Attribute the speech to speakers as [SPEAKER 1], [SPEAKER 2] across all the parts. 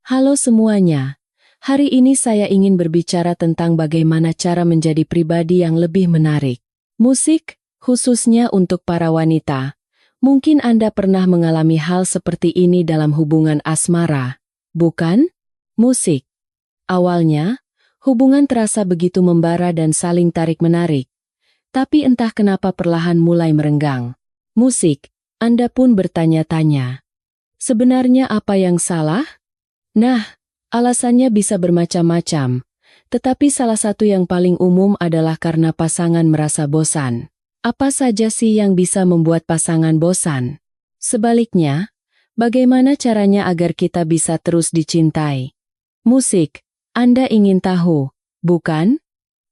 [SPEAKER 1] Halo semuanya. Hari ini saya ingin berbicara tentang bagaimana cara menjadi pribadi yang lebih menarik. Musik, khususnya untuk para wanita. Mungkin Anda pernah mengalami hal seperti ini dalam hubungan asmara, bukan? Musik. Awalnya, hubungan terasa begitu membara dan saling tarik-menarik. Tapi entah kenapa perlahan mulai merenggang. Musik, Anda pun bertanya-tanya. Sebenarnya apa yang salah? Nah, alasannya bisa bermacam-macam, tetapi salah satu yang paling umum adalah karena pasangan merasa bosan. Apa saja sih yang bisa membuat pasangan bosan? Sebaliknya, bagaimana caranya agar kita bisa terus dicintai? Musik, Anda ingin tahu, bukan?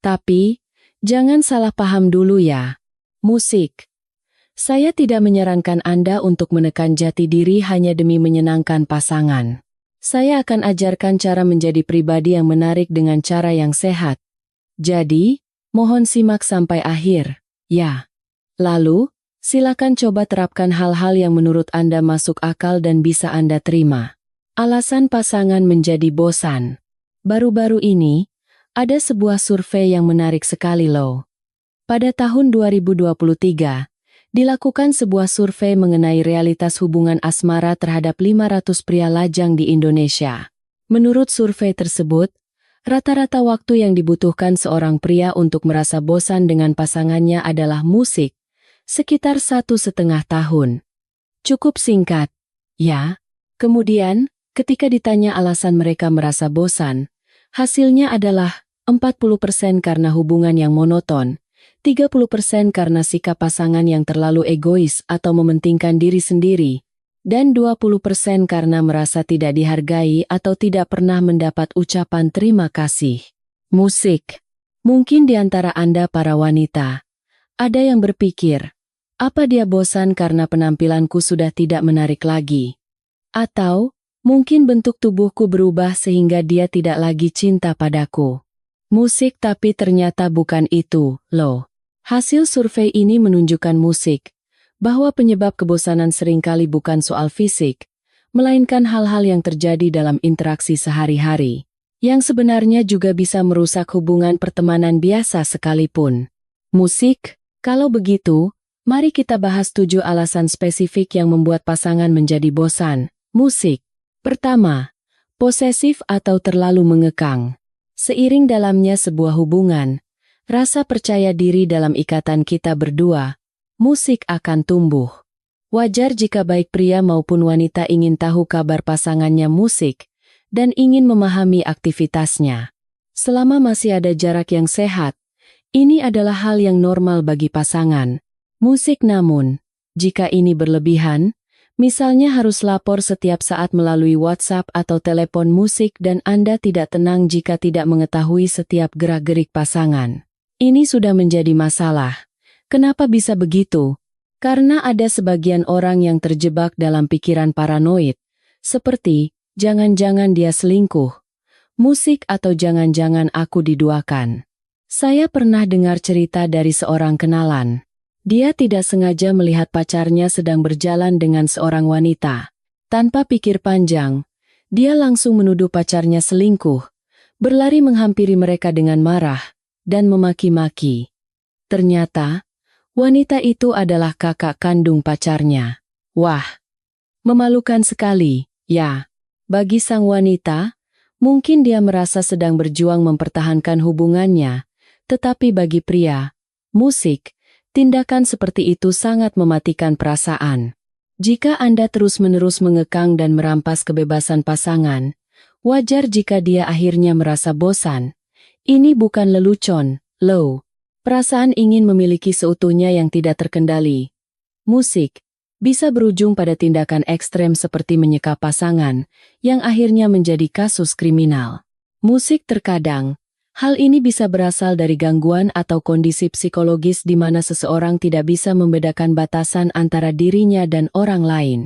[SPEAKER 1] Tapi, jangan salah paham dulu ya. Musik. Saya tidak menyarankan Anda untuk menekan jati diri hanya demi menyenangkan pasangan. Saya akan ajarkan cara menjadi pribadi yang menarik dengan cara yang sehat. Jadi, mohon simak sampai akhir, ya. Lalu, silakan coba terapkan hal-hal yang menurut Anda masuk akal dan bisa Anda terima. Alasan pasangan menjadi bosan. Baru-baru ini, ada sebuah survei yang menarik sekali loh. Pada tahun 2023, dilakukan sebuah survei mengenai realitas hubungan asmara terhadap 500 pria lajang di Indonesia. Menurut survei tersebut, rata-rata waktu yang dibutuhkan seorang pria untuk merasa bosan dengan pasangannya adalah musik, sekitar 1,5 tahun. Cukup singkat, ya. Kemudian, ketika ditanya alasan mereka merasa bosan, hasilnya adalah 40% karena hubungan yang monoton, 30% karena sikap pasangan yang terlalu egois atau mementingkan diri sendiri, dan 20% karena merasa tidak dihargai atau tidak pernah mendapat ucapan terima kasih. Musik. Mungkin di antara Anda para wanita, ada yang berpikir, apa dia bosan karena penampilanku sudah tidak menarik lagi? Atau, mungkin bentuk tubuhku berubah sehingga dia tidak lagi cinta padaku. Musik tapi ternyata bukan itu, loh. Hasil survei ini menunjukkan musik, bahwa penyebab kebosanan seringkali bukan soal fisik, melainkan hal-hal yang terjadi dalam interaksi sehari-hari, yang sebenarnya juga bisa merusak hubungan pertemanan biasa sekalipun. Musik, kalau begitu, mari kita bahas 7 alasan spesifik yang membuat pasangan menjadi bosan. Musik. Pertama, posesif atau terlalu mengekang. Seiring dalamnya sebuah hubungan, rasa percaya diri dalam ikatan kita berdua, musik akan tumbuh. Wajar jika baik pria maupun wanita ingin tahu kabar pasangannya musik, dan ingin memahami aktivitasnya. Selama masih ada jarak yang sehat, ini adalah hal yang normal bagi pasangan. Musik namun, jika ini berlebihan, misalnya harus lapor setiap saat melalui WhatsApp atau telepon musik dan Anda tidak tenang jika tidak mengetahui setiap gerak-gerik pasangan. Ini sudah menjadi masalah. Kenapa bisa begitu? Karena ada sebagian orang yang terjebak dalam pikiran paranoid, seperti, jangan-jangan dia selingkuh, musik atau jangan-jangan aku diduakan. Saya pernah dengar cerita dari seorang kenalan. Dia tidak sengaja melihat pacarnya sedang berjalan dengan seorang wanita. Tanpa pikir panjang, dia langsung menuduh pacarnya selingkuh, berlari menghampiri mereka dengan marah, dan memaki-maki. Ternyata, wanita itu adalah kakak kandung pacarnya. Wah, memalukan sekali, ya. Bagi sang wanita, mungkin dia merasa sedang berjuang mempertahankan hubungannya, tetapi bagi pria, musik, tindakan seperti itu sangat mematikan perasaan. Jika Anda terus-menerus mengekang dan merampas kebebasan pasangan, wajar jika dia akhirnya merasa bosan. Ini bukan lelucon, loh. Perasaan ingin memiliki seutuhnya yang tidak terkendali. Musik bisa berujung pada tindakan ekstrem seperti menyekap pasangan, yang akhirnya menjadi kasus kriminal. Musik terkadang, hal ini bisa berasal dari gangguan atau kondisi psikologis di mana seseorang tidak bisa membedakan batasan antara dirinya dan orang lain.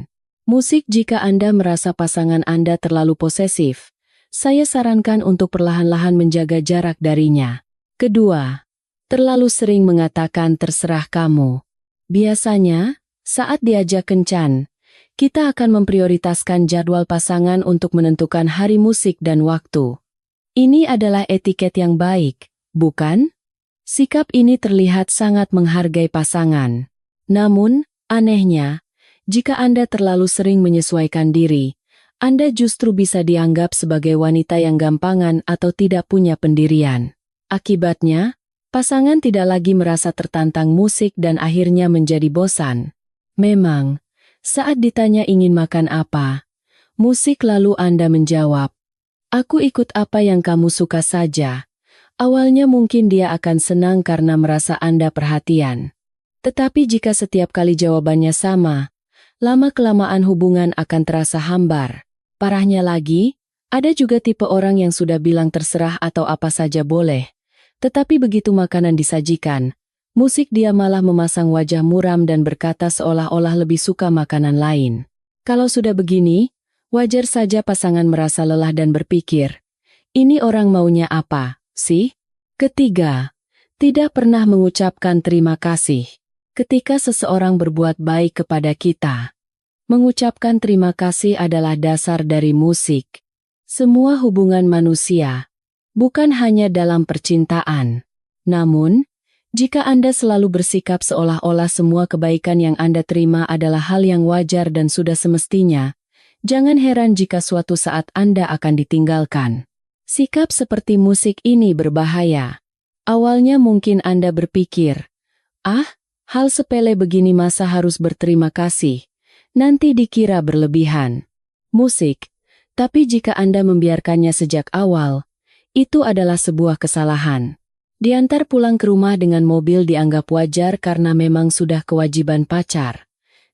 [SPEAKER 1] Musik jika Anda merasa pasangan Anda terlalu posesif, saya sarankan untuk perlahan-lahan menjaga jarak darinya. Kedua, terlalu sering mengatakan terserah kamu. Biasanya, saat diajak kencan, kita akan memprioritaskan jadwal pasangan untuk menentukan hari musik dan waktu. Ini adalah etiket yang baik, bukan? Sikap ini terlihat sangat menghargai pasangan. Namun, anehnya, jika Anda terlalu sering menyesuaikan diri, Anda justru bisa dianggap sebagai wanita yang gampangan atau tidak punya pendirian. Akibatnya, pasangan tidak lagi merasa tertantang musik dan akhirnya menjadi bosan. Memang, saat ditanya ingin makan apa, musik lalu Anda menjawab, "Aku ikut apa yang kamu suka saja." Awalnya mungkin dia akan senang karena merasa Anda perhatian. Tetapi jika setiap kali jawabannya sama, lama-kelamaan hubungan akan terasa hambar. Parahnya lagi, ada juga tipe orang yang sudah bilang terserah atau apa saja boleh. Tetapi begitu makanan disajikan, musik dia malah memasang wajah muram dan berkata seolah-olah lebih suka makanan lain. Kalau sudah begini, wajar saja pasangan merasa lelah dan berpikir, ini orang maunya apa sih? Ketiga, tidak pernah mengucapkan terima kasih. Ketika seseorang berbuat baik kepada kita, mengucapkan terima kasih adalah dasar dari musik. Semua hubungan manusia, bukan hanya dalam percintaan. Namun, jika Anda selalu bersikap seolah-olah semua kebaikan yang Anda terima adalah hal yang wajar dan sudah semestinya, jangan heran jika suatu saat Anda akan ditinggalkan. Sikap seperti musik ini berbahaya. Awalnya mungkin Anda berpikir, hal sepele begini masa harus berterima kasih, nanti dikira berlebihan. Musik, tapi jika Anda membiarkannya sejak awal, itu adalah sebuah kesalahan. Diantar pulang ke rumah dengan mobil dianggap wajar karena memang sudah kewajiban pacar.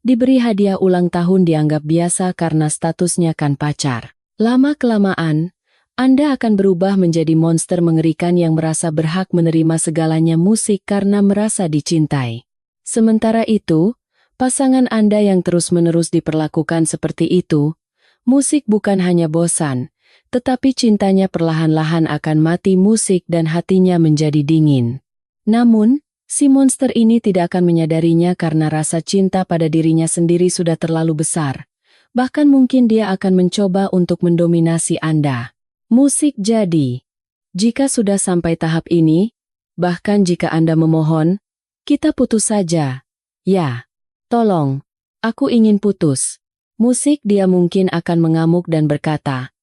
[SPEAKER 1] Diberi hadiah ulang tahun dianggap biasa karena statusnya kan pacar. Lama-kelamaan, Anda akan berubah menjadi monster mengerikan yang merasa berhak menerima segalanya musik karena merasa dicintai. Sementara itu, pasangan Anda yang terus-menerus diperlakukan seperti itu, musik bukan hanya bosan, tetapi cintanya perlahan-lahan akan mati musik dan hatinya menjadi dingin. Namun, si monster ini tidak akan menyadarinya karena rasa cinta pada dirinya sendiri sudah terlalu besar. Bahkan mungkin dia akan mencoba untuk mendominasi Anda. Musik jadi. Jika sudah sampai tahap ini, bahkan jika Anda memohon, kita putus saja. Ya, tolong, aku ingin putus. Musik dia mungkin akan mengamuk dan berkata,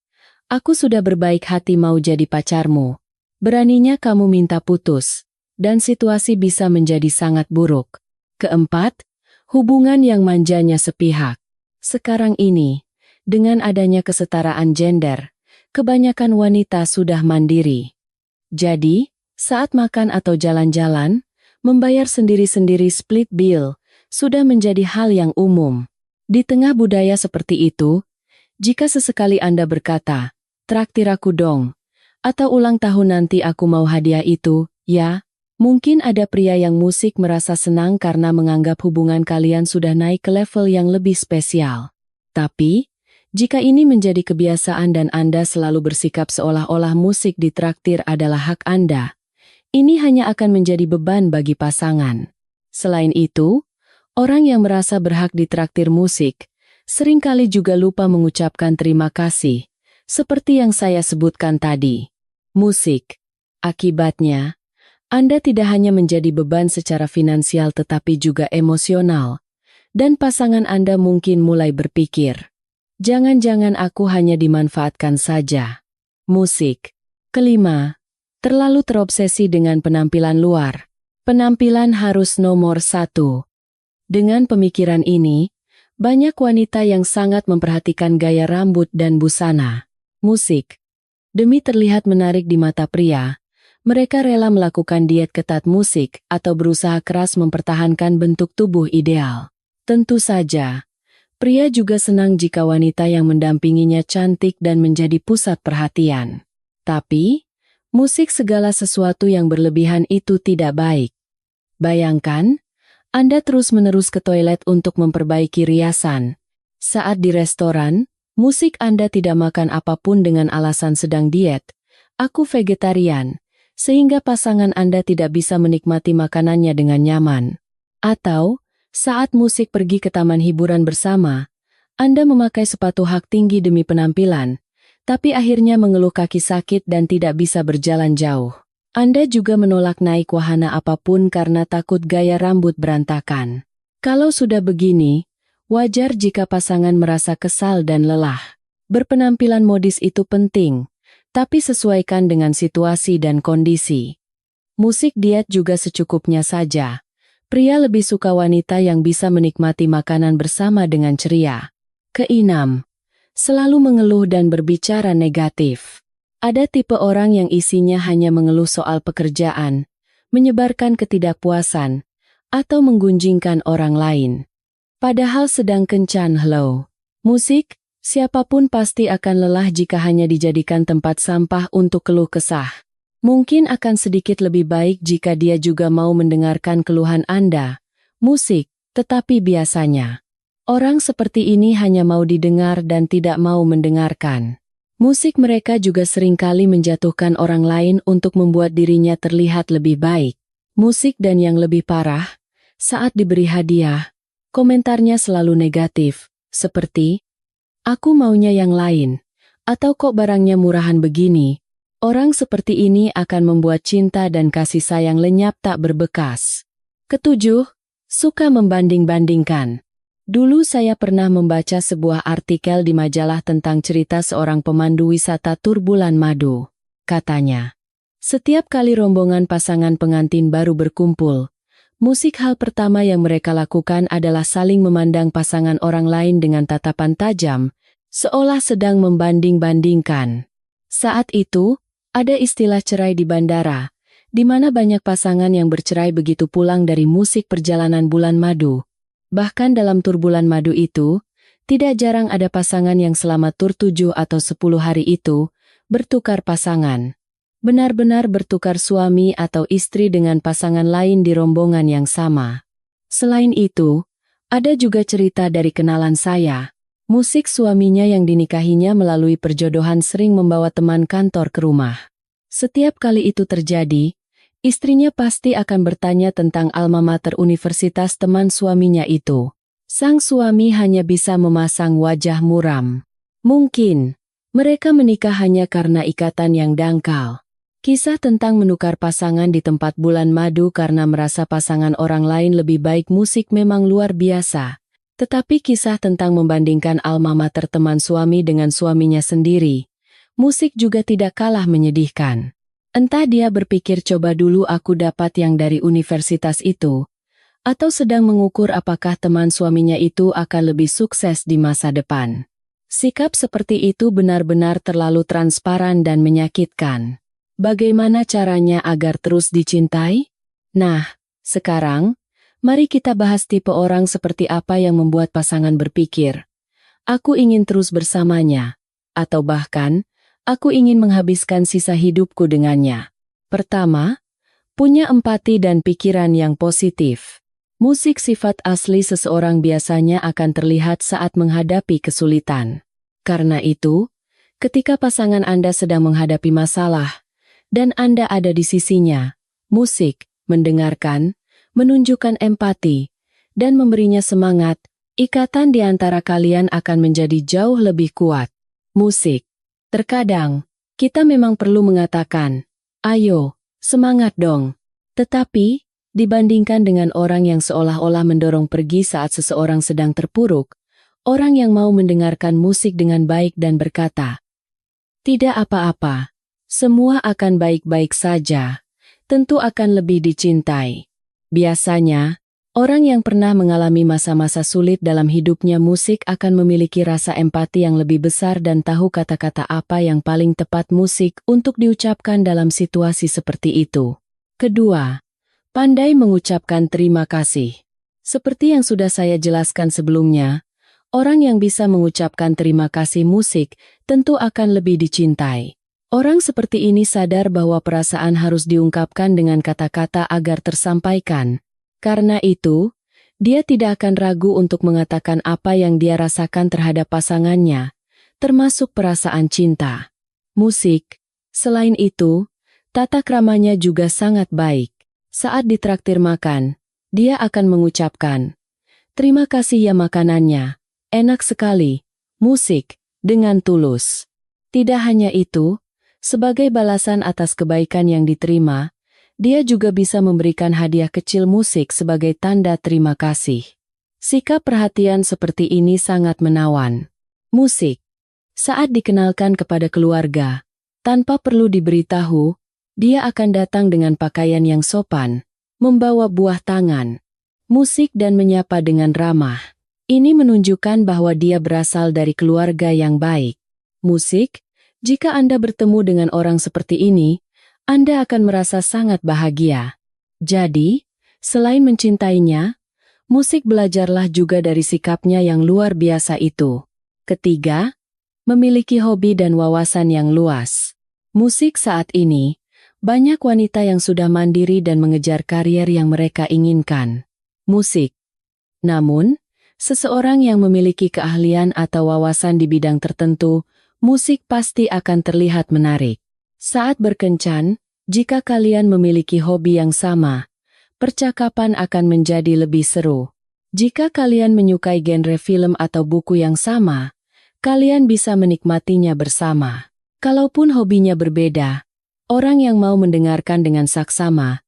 [SPEAKER 1] aku sudah berbaik hati mau jadi pacarmu. Beraninya kamu minta putus. Dan situasi bisa menjadi sangat buruk. Keempat, hubungan yang manjanya sepihak. Sekarang ini, dengan adanya kesetaraan gender, kebanyakan wanita sudah mandiri. Jadi, saat makan atau jalan-jalan, membayar sendiri-sendiri split bill, sudah menjadi hal yang umum. Di tengah budaya seperti itu, jika sesekali Anda berkata, traktir aku dong, atau ulang tahun nanti aku mau hadiah itu, ya, mungkin ada pria yang musik merasa senang karena menganggap hubungan kalian sudah naik ke level yang lebih spesial. Tapi, jika ini menjadi kebiasaan dan Anda selalu bersikap seolah-olah musik ditraktir adalah hak Anda, ini hanya akan menjadi beban bagi pasangan. Selain itu, orang yang merasa berhak ditraktir musik, seringkali juga lupa mengucapkan terima kasih, seperti yang saya sebutkan tadi. Musik. Akibatnya, Anda tidak hanya menjadi beban secara finansial tetapi juga emosional, dan pasangan Anda mungkin mulai berpikir, jangan-jangan aku hanya dimanfaatkan saja. Musik. Kelima, terlalu terobsesi dengan penampilan luar. Penampilan harus nomor satu. Dengan pemikiran ini, banyak wanita yang sangat memperhatikan gaya rambut dan busana. Musik. Demi terlihat menarik di mata pria, mereka rela melakukan diet ketat musik atau berusaha keras mempertahankan bentuk tubuh ideal. Tentu saja, pria juga senang jika wanita yang mendampinginya cantik dan menjadi pusat perhatian. Tapi, musik segala sesuatu yang berlebihan itu tidak baik. Bayangkan, Anda terus-menerus ke toilet untuk memperbaiki riasan. Saat di restoran, musik Anda tidak makan apapun dengan alasan sedang diet, aku vegetarian, sehingga pasangan Anda tidak bisa menikmati makanannya dengan nyaman. Atau, saat musik pergi ke taman hiburan bersama, Anda memakai sepatu hak tinggi demi penampilan, tapi akhirnya mengeluh kaki sakit dan tidak bisa berjalan jauh. Anda juga menolak naik wahana apapun karena takut gaya rambut berantakan. Kalau sudah begini, wajar jika pasangan merasa kesal dan lelah. Berpenampilan modis itu penting, tapi sesuaikan dengan situasi dan kondisi. Musik diet juga secukupnya saja. Pria lebih suka wanita yang bisa menikmati makanan bersama dengan ceria. Keenam, selalu mengeluh dan berbicara negatif. Ada tipe orang yang isinya hanya mengeluh soal pekerjaan, menyebarkan ketidakpuasan, atau menggunjingkan orang lain. Padahal sedang kencan hello. Musik, siapapun pasti akan lelah jika hanya dijadikan tempat sampah untuk keluh kesah. Mungkin akan sedikit lebih baik jika dia juga mau mendengarkan keluhan Anda. Musik, tetapi biasanya orang seperti ini hanya mau didengar dan tidak mau mendengarkan. Musik mereka juga seringkali menjatuhkan orang lain untuk membuat dirinya terlihat lebih baik. Musik dan yang lebih parah, saat diberi hadiah, komentarnya selalu negatif, seperti, "Aku maunya yang lain," atau "Kok barangnya murahan begini?" Orang seperti ini akan membuat cinta dan kasih sayang lenyap tak berbekas. Ketujuh, suka membanding-bandingkan. Dulu saya pernah membaca sebuah artikel di majalah tentang cerita seorang pemandu wisata tur bulan madu. Katanya, setiap kali rombongan pasangan pengantin baru berkumpul, musik hal pertama yang mereka lakukan adalah saling memandang pasangan orang lain dengan tatapan tajam, seolah sedang membanding-bandingkan. Saat itu, ada istilah cerai di bandara, di mana banyak pasangan yang bercerai begitu pulang dari musik perjalanan bulan madu. Bahkan dalam tur bulan madu itu, tidak jarang ada pasangan yang selama tur 7 atau 10 hari itu, bertukar pasangan. Benar-benar bertukar suami atau istri dengan pasangan lain di rombongan yang sama. Selain itu, ada juga cerita dari kenalan saya. Musik suaminya yang dinikahinya melalui perjodohan sering membawa teman kantor ke rumah. Setiap kali itu terjadi, istrinya pasti akan bertanya tentang alma mater universitas teman suaminya itu. Sang suami hanya bisa memasang wajah muram. Mungkin, mereka menikah hanya karena ikatan yang dangkal. Kisah tentang menukar pasangan di tempat bulan madu karena merasa pasangan orang lain lebih baik musik memang luar biasa. Tetapi kisah tentang membandingkan alma mater teman suami dengan suaminya sendiri, musik juga tidak kalah menyedihkan. Entah dia berpikir coba dulu aku dapat yang dari universitas itu, atau sedang mengukur apakah teman suaminya itu akan lebih sukses di masa depan. Sikap seperti itu benar-benar terlalu transparan dan menyakitkan. Bagaimana caranya agar terus dicintai? Nah, sekarang, mari kita bahas tipe orang seperti apa yang membuat pasangan berpikir, "Aku ingin terus bersamanya," atau bahkan, "Aku ingin menghabiskan sisa hidupku dengannya." Pertama, punya empati dan pikiran yang positif. Musik sifat asli seseorang biasanya akan terlihat saat menghadapi kesulitan. Karena itu, ketika pasangan Anda sedang menghadapi masalah, dan Anda ada di sisinya, musik, mendengarkan, menunjukkan empati, dan memberinya semangat, ikatan di antara kalian akan menjadi jauh lebih kuat. Musik. Terkadang, kita memang perlu mengatakan, "Ayo, semangat dong." Tetapi, dibandingkan dengan orang yang seolah-olah mendorong pergi saat seseorang sedang terpuruk, orang yang mau mendengarkan musik dengan baik dan berkata, "Tidak apa-apa, semua akan baik-baik saja," tentu akan lebih dicintai. Biasanya, orang yang pernah mengalami masa-masa sulit dalam hidupnya musik akan memiliki rasa empati yang lebih besar dan tahu kata-kata apa yang paling tepat musik untuk diucapkan dalam situasi seperti itu. Kedua, pandai mengucapkan terima kasih. Seperti yang sudah saya jelaskan sebelumnya, orang yang bisa mengucapkan terima kasih musik tentu akan lebih dicintai. Orang seperti ini sadar bahwa perasaan harus diungkapkan dengan kata-kata agar tersampaikan. Karena itu, dia tidak akan ragu untuk mengatakan apa yang dia rasakan terhadap pasangannya, termasuk perasaan cinta. Musik. Selain itu, tata kramanya juga sangat baik. Saat ditraktir makan, dia akan mengucapkan, "Terima kasih ya makanannya. Enak sekali. Musik, dengan tulus. Tidak hanya itu, sebagai balasan atas kebaikan yang diterima, dia juga bisa memberikan hadiah kecil musik sebagai tanda terima kasih. Sikap perhatian seperti ini sangat menawan. Musik. Saat dikenalkan kepada keluarga, tanpa perlu diberitahu, dia akan datang dengan pakaian yang sopan, membawa buah tangan, musik dan menyapa dengan ramah. Ini menunjukkan bahwa dia berasal dari keluarga yang baik. Musik, jika Anda bertemu dengan orang seperti ini, Anda akan merasa sangat bahagia. Jadi, selain mencintainya, musik belajarlah juga dari sikapnya yang luar biasa itu. Ketiga, memiliki hobi dan wawasan yang luas. Musik saat ini, banyak wanita yang sudah mandiri dan mengejar karier yang mereka inginkan. Musik. Namun, seseorang yang memiliki keahlian atau wawasan di bidang tertentu, musik pasti akan terlihat menarik. Saat berkencan, jika kalian memiliki hobi yang sama, percakapan akan menjadi lebih seru. Jika kalian menyukai genre film atau buku yang sama, kalian bisa menikmatinya bersama. Kalaupun hobinya berbeda, orang yang mau mendengarkan dengan saksama,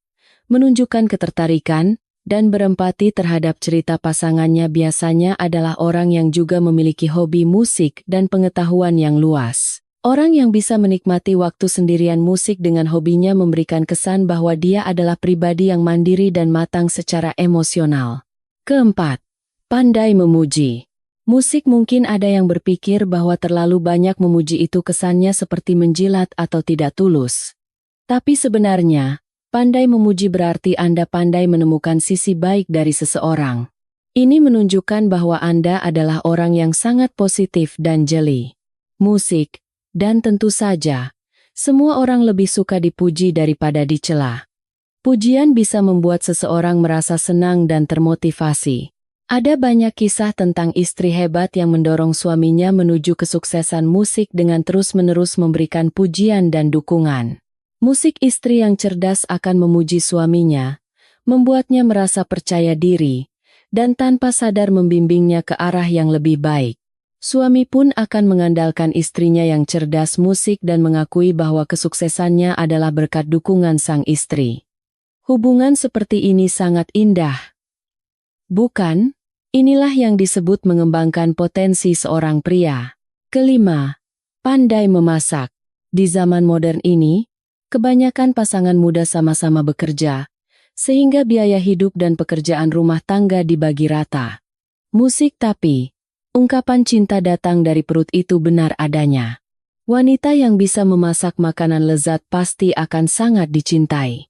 [SPEAKER 1] menunjukkan ketertarikan, dan berempati terhadap cerita pasangannya biasanya adalah orang yang juga memiliki hobi musik dan pengetahuan yang luas. Orang yang bisa menikmati waktu sendirian musik dengan hobinya memberikan kesan bahwa dia adalah pribadi yang mandiri dan matang secara emosional. Keempat, pandai memuji. Musik mungkin ada yang berpikir bahwa terlalu banyak memuji itu kesannya seperti menjilat atau tidak tulus. Tapi sebenarnya, pandai memuji berarti Anda pandai menemukan sisi baik dari seseorang. Ini menunjukkan bahwa Anda adalah orang yang sangat positif dan jeli. Musik, dan tentu saja, semua orang lebih suka dipuji daripada dicela. Pujian bisa membuat seseorang merasa senang dan termotivasi. Ada banyak kisah tentang istri hebat yang mendorong suaminya menuju kesuksesan musik dengan terus-menerus memberikan pujian dan dukungan. Musik istri yang cerdas akan memuji suaminya, membuatnya merasa percaya diri, dan tanpa sadar membimbingnya ke arah yang lebih baik. Suami pun akan mengandalkan istrinya yang cerdas musik dan mengakui bahwa kesuksesannya adalah berkat dukungan sang istri. Hubungan seperti ini sangat indah. Bukan? Inilah yang disebut mengembangkan potensi seorang pria. Kelima, pandai memasak. Di zaman modern ini, kebanyakan pasangan muda sama-sama bekerja, sehingga biaya hidup dan pekerjaan rumah tangga dibagi rata. Musik tapi, ungkapan cinta datang dari perut itu benar adanya. Wanita yang bisa memasak makanan lezat pasti akan sangat dicintai.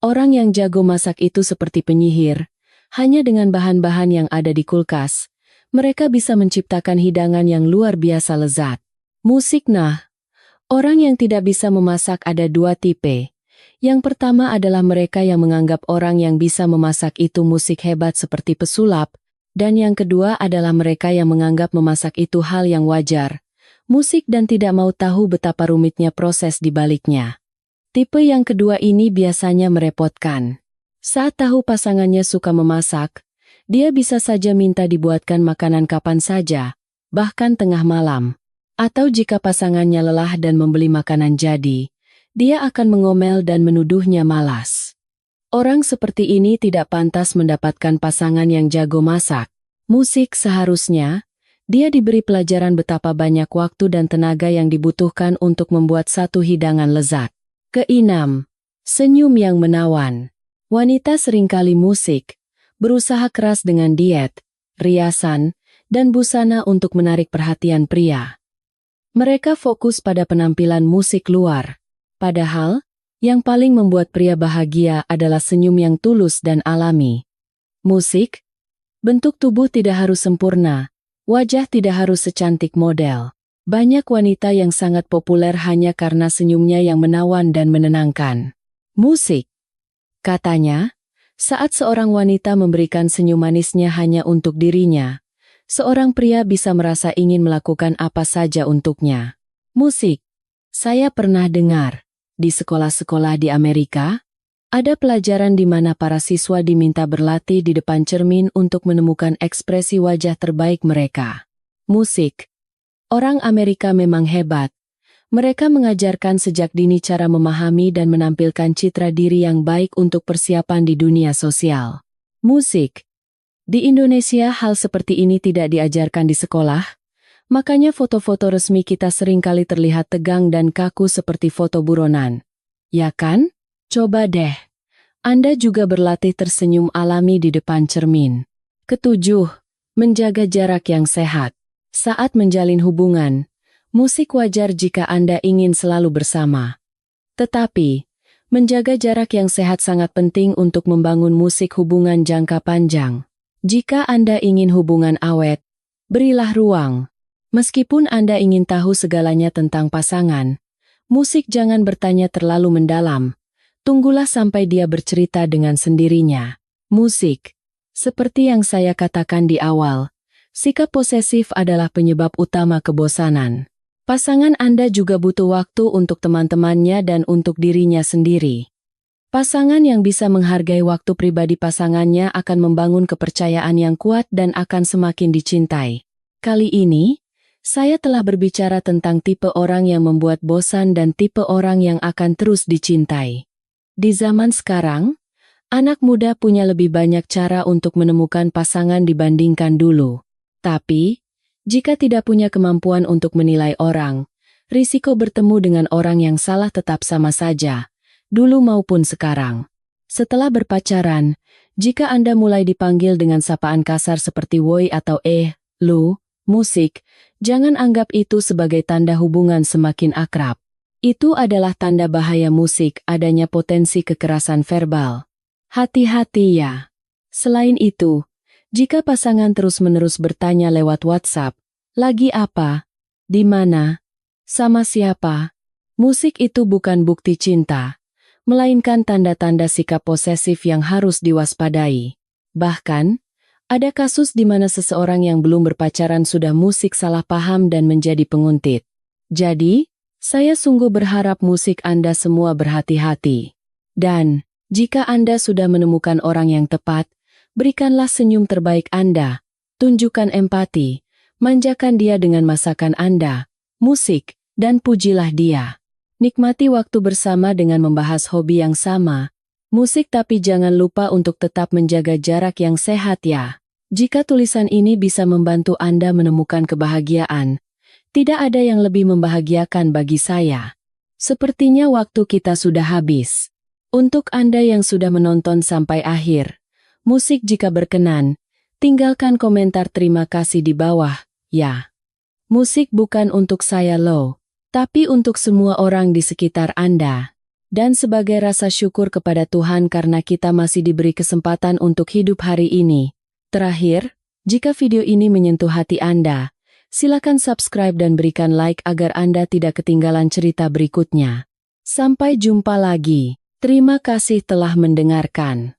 [SPEAKER 1] Orang yang jago masak itu seperti penyihir, hanya dengan bahan-bahan yang ada di kulkas, mereka bisa menciptakan hidangan yang luar biasa lezat. Musik orang yang tidak bisa memasak ada dua tipe. Yang pertama adalah mereka yang menganggap orang yang bisa memasak itu musik hebat seperti pesulap, dan yang kedua adalah mereka yang menganggap memasak itu hal yang wajar, musik dan tidak mau tahu betapa rumitnya proses di baliknya. Tipe yang kedua ini biasanya merepotkan. Saat tahu pasangannya suka memasak, dia bisa saja minta dibuatkan makanan kapan saja, bahkan tengah malam. Atau jika pasangannya lelah dan membeli makanan jadi, dia akan mengomel dan menuduhnya malas. Orang seperti ini tidak pantas mendapatkan pasangan yang jago masak. Musik seharusnya, dia diberi pelajaran betapa banyak waktu dan tenaga yang dibutuhkan untuk membuat satu hidangan lezat. Keenam, senyum yang menawan. Wanita seringkali musik, berusaha keras dengan diet, riasan, dan busana untuk menarik perhatian pria. Mereka fokus pada penampilan musik luar. Padahal, yang paling membuat pria bahagia adalah senyum yang tulus dan alami. Musik, bentuk tubuh tidak harus sempurna, wajah tidak harus secantik model. Banyak wanita yang sangat populer hanya karena senyumnya yang menawan dan menenangkan. Musik. Katanya, saat seorang wanita memberikan senyum manisnya hanya untuk dirinya, seorang pria bisa merasa ingin melakukan apa saja untuknya. Musik. Saya pernah dengar, di sekolah-sekolah di Amerika, ada pelajaran di mana para siswa diminta berlatih di depan cermin untuk menemukan ekspresi wajah terbaik mereka. Musik. Orang Amerika memang hebat. Mereka mengajarkan sejak dini cara memahami dan menampilkan citra diri yang baik untuk persiapan di dunia sosial. Musik. Di Indonesia hal seperti ini tidak diajarkan di sekolah, makanya foto-foto resmi kita seringkali terlihat tegang dan kaku seperti foto buronan. Ya kan? Coba deh. Anda juga berlatih tersenyum alami di depan cermin. Ketujuh, menjaga jarak yang sehat. Saat menjalin hubungan, musik wajar jika Anda ingin selalu bersama. Tetapi, menjaga jarak yang sehat sangat penting untuk membangun musik hubungan jangka panjang. Jika Anda ingin hubungan awet, berilah ruang. Meskipun Anda ingin tahu segalanya tentang pasangan, musik jangan bertanya terlalu mendalam. Tunggulah sampai dia bercerita dengan sendirinya. Musik. Seperti yang saya katakan di awal, sikap posesif adalah penyebab utama kebosanan. Pasangan Anda juga butuh waktu untuk teman-temannya dan untuk dirinya sendiri. Pasangan yang bisa menghargai waktu pribadi pasangannya akan membangun kepercayaan yang kuat dan akan semakin dicintai. Kali ini, saya telah berbicara tentang tipe orang yang membuat bosan dan tipe orang yang akan terus dicintai. Di zaman sekarang, anak muda punya lebih banyak cara untuk menemukan pasangan dibandingkan dulu. Tapi, jika tidak punya kemampuan untuk menilai orang, risiko bertemu dengan orang yang salah tetap sama saja, dulu maupun sekarang. Setelah berpacaran, jika Anda mulai dipanggil dengan sapaan kasar seperti woi atau lu, musik, jangan anggap itu sebagai tanda hubungan semakin akrab. Itu adalah tanda bahaya musik adanya potensi kekerasan verbal. Hati-hati ya. Selain itu, jika pasangan terus-menerus bertanya lewat WhatsApp, lagi apa? Di mana? Sama siapa? Musik itu bukan bukti cinta, melainkan tanda-tanda sikap posesif yang harus diwaspadai. Bahkan, ada kasus di mana seseorang yang belum berpacaran sudah musik salah paham dan menjadi penguntit. Jadi, saya sungguh berharap musik Anda semua berhati-hati. Dan, jika Anda sudah menemukan orang yang tepat, berikanlah senyum terbaik Anda, tunjukkan empati, manjakan dia dengan masakan Anda, musik, dan pujilah dia. Nikmati waktu bersama dengan membahas hobi yang sama, musik, tapi jangan lupa untuk tetap menjaga jarak yang sehat ya. Jika tulisan ini bisa membantu Anda menemukan kebahagiaan, tidak ada yang lebih membahagiakan bagi saya. Sepertinya waktu kita sudah habis. Untuk Anda yang sudah menonton sampai akhir, musik jika berkenan, tinggalkan komentar terima kasih di bawah, ya. Musik bukan untuk saya loh, tapi untuk semua orang di sekitar Anda. Dan sebagai rasa syukur kepada Tuhan karena kita masih diberi kesempatan untuk hidup hari ini. Terakhir, jika video ini menyentuh hati Anda, silakan subscribe dan berikan like agar Anda tidak ketinggalan cerita berikutnya. Sampai jumpa lagi. Terima kasih telah mendengarkan.